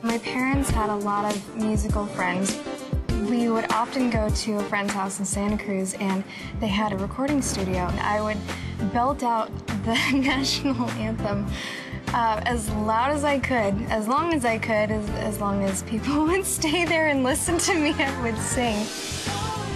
My parents had a lot of musical friends. We would often go to a friend's house in Santa Cruz, and they had a recording studio. I would belt out the national anthem as loud as I could, as long as I could, as long as people would stay there and listen to me, I would sing.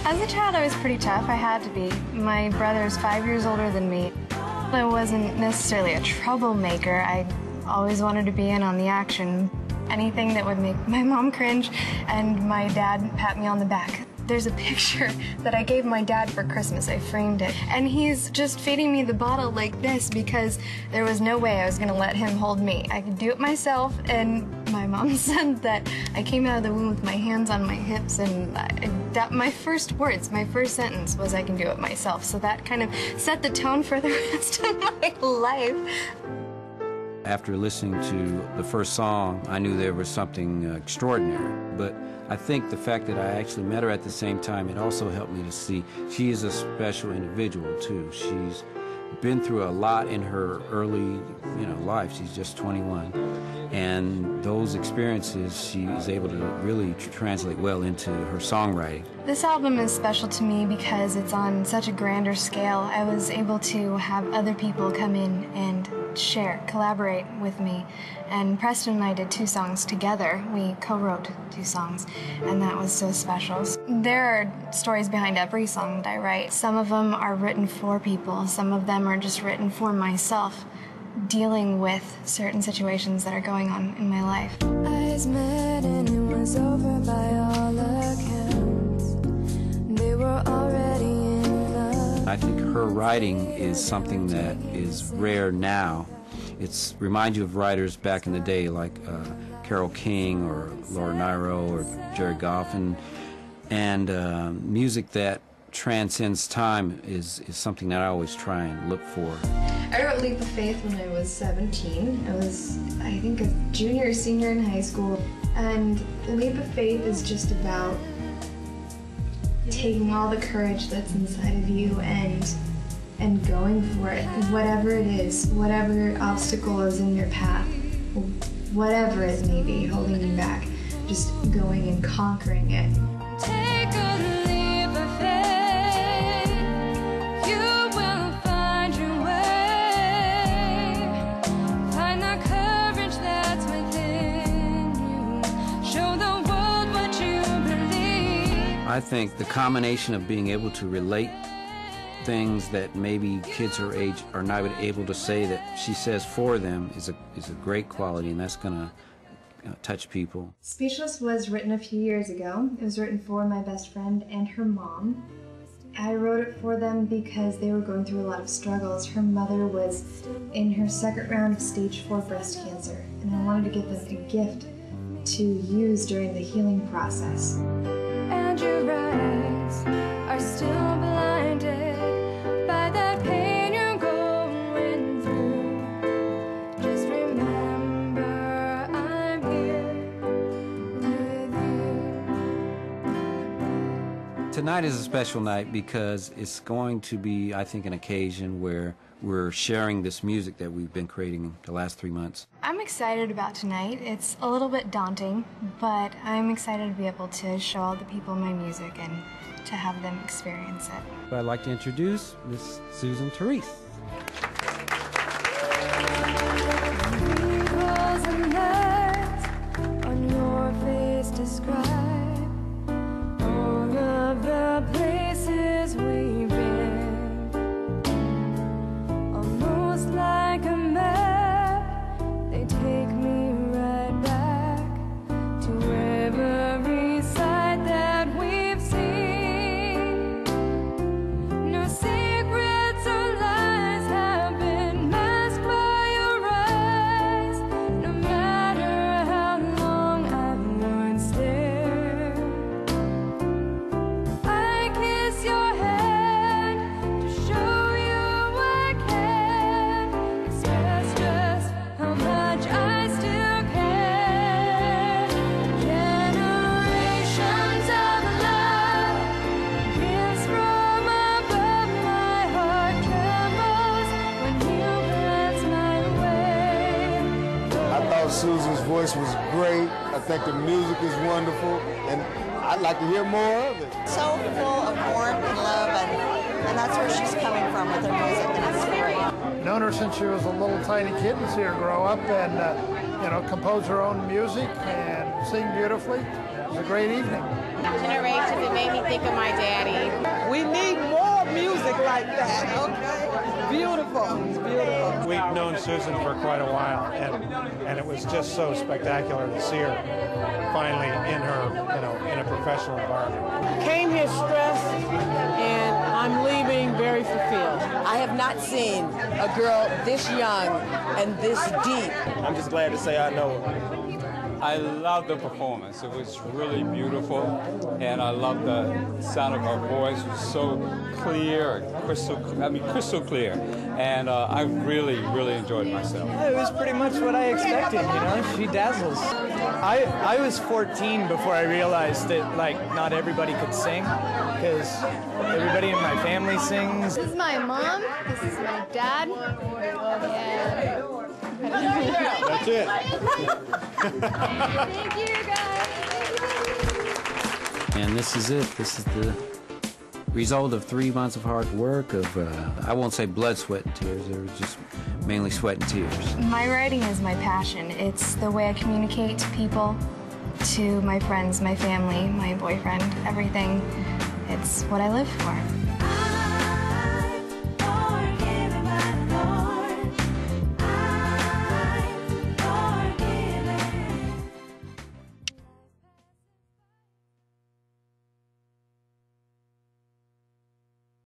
As a child, I was pretty tough. I had to be. My brother's 5 years older than me. I wasn't necessarily a troublemaker. I always wanted to be in on the action. Anything that would make my mom cringe and my dad pat me on the back. There's a picture that I gave my dad for Christmas. I framed it. And he's just feeding me the bottle like this because there was no way I was gonna let him hold me. I could do it myself, and my mom said that I came out of the womb with my hands on my hips, and my first words, my first sentence was, I can do it myself. So that kind of set the tone for the rest of my life. After listening to the first song, I knew there was something extraordinary. But I think the fact that I actually met her at the same time, it also helped me to see she is a special individual, too. She's been through a lot in her early, life. She's just 21. And those experiences, she is able to really translate well into her songwriting. This album is special to me because it's on such a grander scale. I was able to have other people come in and share, collaborate with me. And Preston and I did 2 songs together. We co-wrote 2 songs, and that was so special. There are stories behind every song that I write. Some of them are written for people. Some of them are just written for myself, dealing with certain situations that are going on in my life. Eyes met and it was over by all accounts. They were already in love. I think her writing is something that is rare now. It reminds you of writers back in the day like Carole King or Laura Nyro or Jerry Goff, and music that transcends time is something that I always try and look for. I wrote Leap of Faith when I was 17. I was, I think, a junior or senior in high school. And Leap of Faith is just about taking all the courage that's inside of you and going for it. Whatever it is, whatever obstacle is in your path, whatever it may be holding you back, just going and conquering it. Take a leap of faith. You will find your way. Find the courage that's within you. Show the world what you believe. I think the combination of being able to relate things that maybe kids her age are not able to say that she says for them is a great quality, and that's going to touch people. Speechless was written a few years ago. It was written for my best friend and her mom. I wrote it for them because they were going through a lot of struggles. Her mother was in her 2nd round of stage 4 breast cancer, and I wanted to give them a gift to use during the healing process. And your eyes are still blinded by that pain you're going through. Just remember, I'm here with you. Tonight is a special night because it's going to be, I think, an occasion where we're sharing this music that we've been creating the last 3 months. I'm excited about tonight. It's a little bit daunting, but I'm excited to be able to show all the people my music and to have them experience it. But I'd like to introduce Miss Susan Therese. Wrinkles and lines on your face describe all of the places we've been. Almost like a map, they take me right back to every sight that we've seen. No secrets or lies have been masked by your eyes. thought Susan's voice was great. I think the music is wonderful, and I'd like to hear more of it. So full of warmth and love, and that's where she's coming from with her music, and it's great. Known her since she was a little tiny kid and see her grow up and, compose her own music and sing beautifully. It was a great evening. Generations, it made me think of my daddy. We need more music like that, okay? Beautiful, it's beautiful. We've known Susan for quite a while, and it was just so spectacular to see her finally in her, in a professional environment. Came here stressed, and I'm leaving very fulfilled. I have not seen a girl this young and this deep. I'm just glad to say I know her. I love the performance. It was really beautiful, and I love the sound of her voice. It was so clear, crystal clear, and I really, really enjoyed myself. It was pretty much what I expected, She dazzles. I was 14 before I realized that, not everybody could sing, because everybody in my family sings. This is my mom, this is my dad, That's it. Thank you, guys. And this is it. This is the result of 3 months of hard work, of, I won't say blood, sweat, and tears. They were just mainly sweat and tears. My writing is my passion. It's the way I communicate to people, to my friends, my family, my boyfriend, everything. It's what I live for.